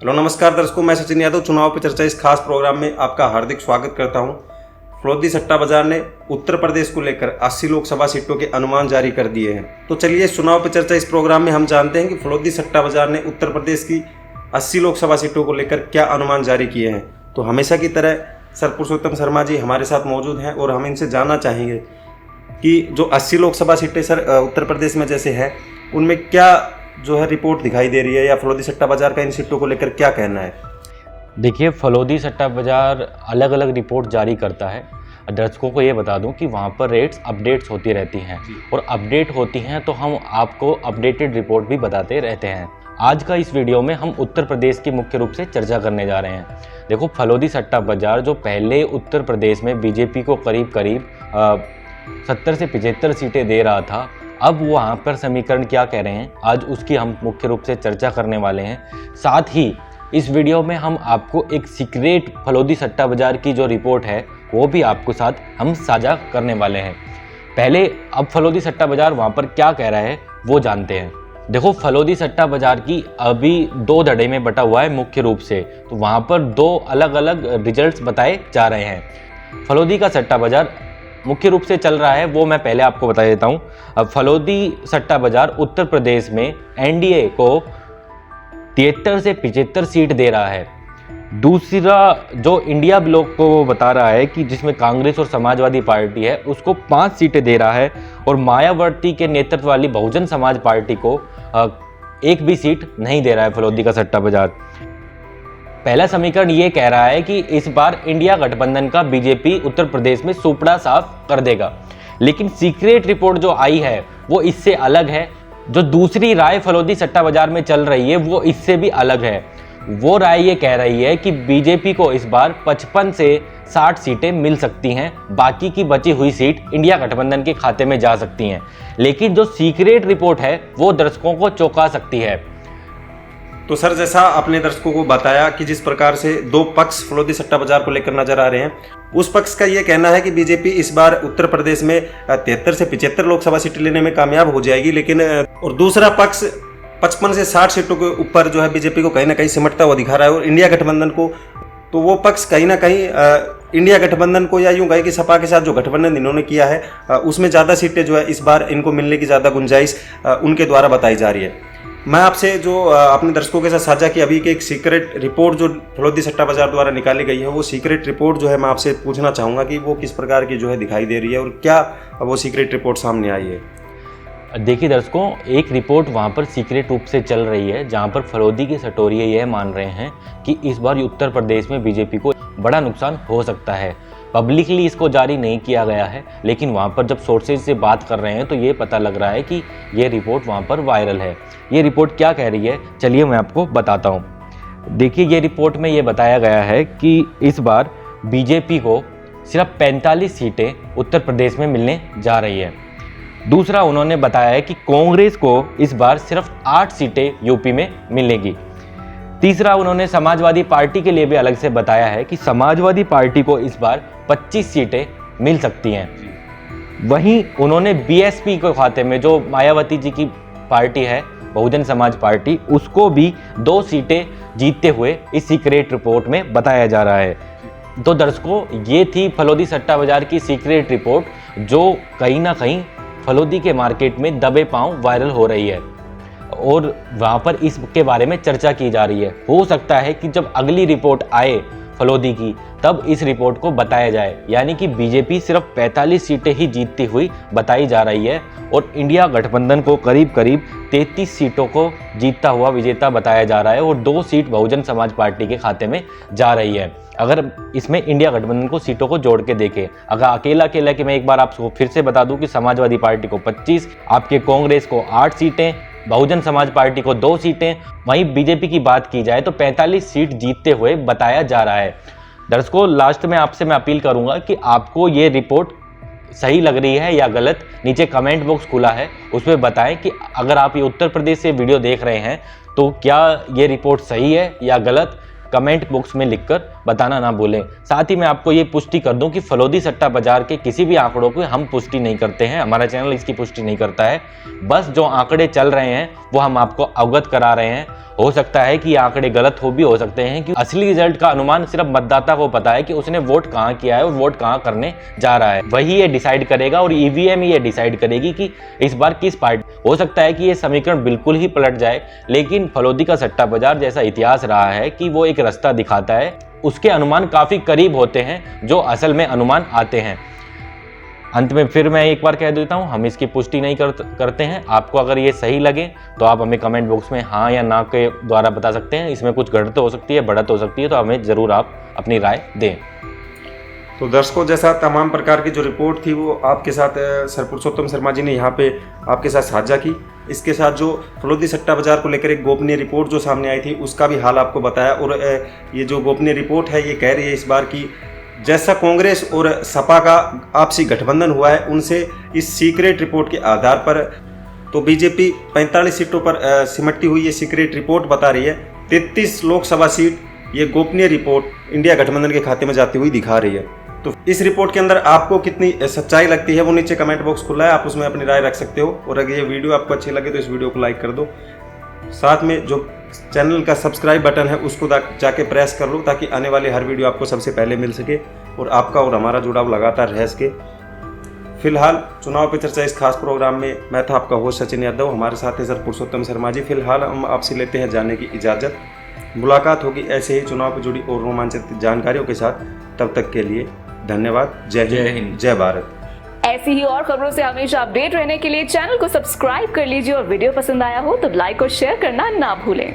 Hello नमस्कार दर्शकों, मैं सचिन यादव चुनाव पर चर्चा इस खास प्रोग्राम में आपका हार्दिक स्वागत करता हूं। फलोदी सट्टा बाजार ने उत्तर प्रदेश को लेकर 80 लोकसभा सीटों के अनुमान जारी कर दिए हैं। तो चलिए चुनाव पर चर्चा इस प्रोग्राम में हम जानते हैं कि फलोदी सट्टा बाजार ने उत्तर प्रदेश की 80 लोकसभा सीटों को लेकर क्या अनुमान जारी किए हैं। तो हमेशा की तरह सर पुरुषोत्तम शर्मा जी हमारे साथ मौजूद हैं और हम इनसे जानना चाहेंगे कि जो 80 लोकसभा सीटें सर उत्तर प्रदेश में जैसे है, उनमें क्या जो है रिपोर्ट दिखाई दे रही है, या फलोदी सट्टा बाजार का इन सीटों को लेकर क्या कहना है। देखिए, फलोदी सट्टा बाजार अलग अलग रिपोर्ट जारी करता है। दर्शकों को ये बता दूं कि वहाँ पर रेट्स अपडेट्स होती रहती हैं और अपडेट होती हैं तो हम आपको अपडेटेड रिपोर्ट भी बताते रहते हैं। आज का इस वीडियो में हम उत्तर प्रदेश की मुख्य रूप से चर्चा करने जा रहे हैं। देखो, फलोदी सट्टा बाजार जो पहले उत्तर प्रदेश में बीजेपी को करीब 70 से 75 सीटें दे रहा था, अब वहाँ पर समीकरण क्या कह रहे हैं, आज उसकी हम मुख्य रूप से चर्चा करने वाले हैं। साथ ही इस वीडियो में हम आपको एक सीक्रेट फलोदी सट्टा बाजार की जो रिपोर्ट है वो भी आपको साथ हम साझा करने वाले हैं। पहले अब फलोदी सट्टा बाजार वहाँ पर क्या कह रहा है वो जानते हैं। देखो, फलोदी सट्टा बाजार की अभी 2 धड़े में बटा हुआ है मुख्य रूप से, तो वहाँ पर 2 अलग अलग रिजल्ट्स बताए जा रहे हैं। फलोदी का सट्टा बाजार मुख्य रूप से चल रहा है वो मैं पहले आपको बता देता हूँ। अब फलोदी सट्टा बाजार उत्तर प्रदेश में एनडीए को 73 से 75 सीट दे रहा है। दूसरा जो इंडिया ब्लॉक को वो बता रहा है कि जिसमें कांग्रेस और समाजवादी पार्टी है, उसको 5 सीटें दे रहा है और मायावती के नेतृत्व वाली बहुजन समाज पार्टी को एक भी सीट नहीं दे रहा है फलोदी का सट्टा बाजार। पहला समीकरण ये कह रहा है कि इस बार इंडिया गठबंधन का बीजेपी उत्तर प्रदेश में सुपड़ा साफ कर देगा, लेकिन सीक्रेट रिपोर्ट जो आई है वो इससे अलग है। जो दूसरी राय फलोदी सट्टा बाजार में चल रही है वो इससे भी अलग है। वो राय ये कह रही है कि बीजेपी को इस बार 55 से 60 सीटें मिल सकती हैं, बाकी की बची हुई सीट इंडिया गठबंधन के खाते में जा सकती हैं। लेकिन जो सीक्रेट रिपोर्ट है वो दर्शकों को चौंका सकती है। तो सर, जैसा अपने दर्शकों को बताया कि जिस प्रकार से 2 पक्ष फलोदी सट्टा बाजार को लेकर नजर आ रहे हैं, उस पक्ष का ये कहना है कि बीजेपी इस बार उत्तर प्रदेश में 73 से 75 लोकसभा सीटें लेने में कामयाब हो जाएगी, लेकिन और दूसरा पक्ष 55 से 60 सीटों के ऊपर जो है बीजेपी को कहीं ना कहीं सिमटता हुआ दिखा रहा है। और इंडिया गठबंधन को, तो वो पक्ष कहीं ना कहीं इंडिया गठबंधन को, या यूं कहे कि सपा के साथ जो गठबंधन इन्होंने किया है उसमें ज़्यादा सीटें जो है इस बार इनको मिलने की ज़्यादा गुंजाइश उनके द्वारा बताई जा रही है। मैं आपसे जो अपने दर्शकों के साथ साझा की अभी की एक सीक्रेट रिपोर्ट जो फलोदी सट्टा बाजार द्वारा निकाली गई है, वो सीक्रेट रिपोर्ट जो है मैं आपसे पूछना चाहूँगा कि वो किस प्रकार की जो है दिखाई दे रही है और क्या वो सीक्रेट रिपोर्ट सामने आई है। देखिए दर्शकों, एक रिपोर्ट वहाँ पर सीक्रेट रूप से चल रही है जहाँ पर फलोदी के सटोरिये यह मान रहे हैं कि इस बार उत्तर प्रदेश में बीजेपी को बड़ा नुकसान हो सकता है। पब्लिकली इसको जारी नहीं किया गया है, लेकिन वहाँ पर जब सोर्सेज से बात कर रहे हैं तो ये पता लग रहा है कि ये रिपोर्ट वहाँ पर वायरल है। ये रिपोर्ट क्या कह रही है, चलिए मैं आपको बताता हूँ। देखिए, ये रिपोर्ट में ये बताया गया है कि इस बार बीजेपी को सिर्फ 45 सीटें उत्तर प्रदेश में मिलने जा रही है। दूसरा, उन्होंने बताया है कि कांग्रेस को इस बार सिर्फ 8 सीटें यूपी में मिलेगी। तीसरा, उन्होंने समाजवादी पार्टी के लिए भी अलग से बताया है कि समाजवादी पार्टी को इस बार 25 सीटें मिल सकती हैं। वहीं उन्होंने बीएसपी के खाते में, जो मायावती जी की पार्टी है बहुजन समाज पार्टी, उसको भी 2 सीटें जीतते हुए इस सीक्रेट रिपोर्ट में बताया जा रहा है। तो दर्शकों, ये थी फलोदी सट्टा बाजार की सीक्रेट रिपोर्ट, जो कहीं ना कहीं फलोदी के मार्केट में दबे पांव वायरल हो रही है और वहाँ पर इसके बारे में चर्चा की जा रही है। हो सकता है कि जब अगली रिपोर्ट आए फलोदी की, तब इस रिपोर्ट को बताया जाए, यानी कि बीजेपी सिर्फ 45 सीटें ही जीतती हुई बताई जा रही है और इंडिया गठबंधन को करीब 33 सीटों को जीतता हुआ विजेता बताया जा रहा है और 2 सीट बहुजन समाज पार्टी के खाते में जा रही है। अगर इसमें इंडिया गठबंधन को सीटों को जोड़ के देखें, अगर अकेला कि मैं एक बार आपको फिर से बता दूं कि समाजवादी पार्टी को 25, आपके कांग्रेस को 8 सीटें, बहुजन समाज पार्टी को 2 सीटें, वहीं बीजेपी की बात की जाए तो 45 सीट जीतते हुए बताया जा रहा है। दर्शकों, लास्ट में आपसे मैं अपील करूंगा कि आपको ये रिपोर्ट सही लग रही है या गलत, नीचे कमेंट बॉक्स खुला है, उसमें बताएं कि अगर आप ये उत्तर प्रदेश से वीडियो देख रहे हैं तो क्या ये रिपोर्ट सही है या गलत। कमेंट बॉक्स में लिखकर बताना ना भूलें। साथ ही मैं आपको ये पुष्टि कर दूं कि फलोदी सट्टा बाजार के किसी भी आंकड़ों को हम पुष्टि नहीं करते हैं, हमारा चैनल इसकी पुष्टि नहीं करता है। बस जो आंकड़े चल रहे हैं वो हम आपको अवगत करा रहे हैं। हो सकता है कि ये आंकड़े गलत हो भी हो सकते हैं, कि असली रिजल्ट का अनुमान सिर्फ मतदाता को पता है कि उसने वोट कहां किया है और वोट कहां करने जा रहा है, वही ये डिसाइड करेगा और ईवीएम ये डिसाइड करेगी कि इस बार किस पार्टी। हो सकता है कि ये समीकरण बिल्कुल ही पलट जाए, लेकिन फलोदी का सट्टा बाजार जैसा इतिहास रहा है कि वो एक रास्ता दिखाता है, उसके अनुमान काफी करीब होते हैं जो असल में अनुमान आते हैं। अंत में फिर मैं एक बार कह देता हूं, हम इसकी पुष्टि नहीं करते हैं। आपको अगर ये सही लगे तो आप हमें कमेंट बॉक्स में हाँ या ना के द्वारा बता सकते हैं। इसमें कुछ गलत हो सकती है, बढ़त हो सकती है, तो हमें ज़रूर आप अपनी राय दें। तो दर्शकों, जैसा तमाम प्रकार की जो रिपोर्ट थी वो आपके साथ सर पुरुषोत्तम शर्मा जी ने यहाँ पे आपके साथ साझा की। इसके साथ जो फलोदी सट्टा बाजार को लेकर एक गोपनीय रिपोर्ट जो सामने आई थी उसका भी हाल आपको बताया। और ये जो गोपनीय रिपोर्ट है ये कह रही है इस बार की जैसा कांग्रेस और सपा का आपसी गठबंधन हुआ है, उनसे इस सीक्रेट रिपोर्ट के आधार पर तो बीजेपी 45 सीटों पर सिमटती हुई ये सीक्रेट रिपोर्ट बता रही है 33 लोकसभा सीट ये गोपनीय रिपोर्ट इंडिया गठबंधन के खाते में जाती हुई दिखा रही है। तो इस रिपोर्ट के अंदर आपको कितनी सच्चाई लगती है वो नीचे कमेंट बॉक्स खुला है, आप उसमें अपनी राय रख सकते हो। और अगर ये वीडियो आपको अच्छी लगे तो इस वीडियो को लाइक कर दो। साथ में जो चैनल का सब्सक्राइब बटन है उसको जाके प्रेस कर लो ताकि आने वाली हर वीडियो आपको सबसे पहले मिल सके और आपका और हमारा जुड़ाव लगातार रह सके। फिलहाल चुनाव पे चर्चा इस खास प्रोग्राम में मैं था आपका होस्ट सचिन यादव, हमारे साथ है सर पुरुषोत्तम शर्मा जी। फिलहाल हम आपसे लेते हैं जाने की इजाज़त। मुलाकात होगी ऐसे ही चुनाव पर जुड़ी और रोमांचक जानकारियों के साथ। तब तक के लिए धन्यवाद। जय हिंद, जय भारत। ऐसी ही और खबरों से हमेशा अपडेट रहने के लिए चैनल को सब्सक्राइब कर लीजिए और वीडियो पसंद आया हो तो लाइक और शेयर करना ना भूलें।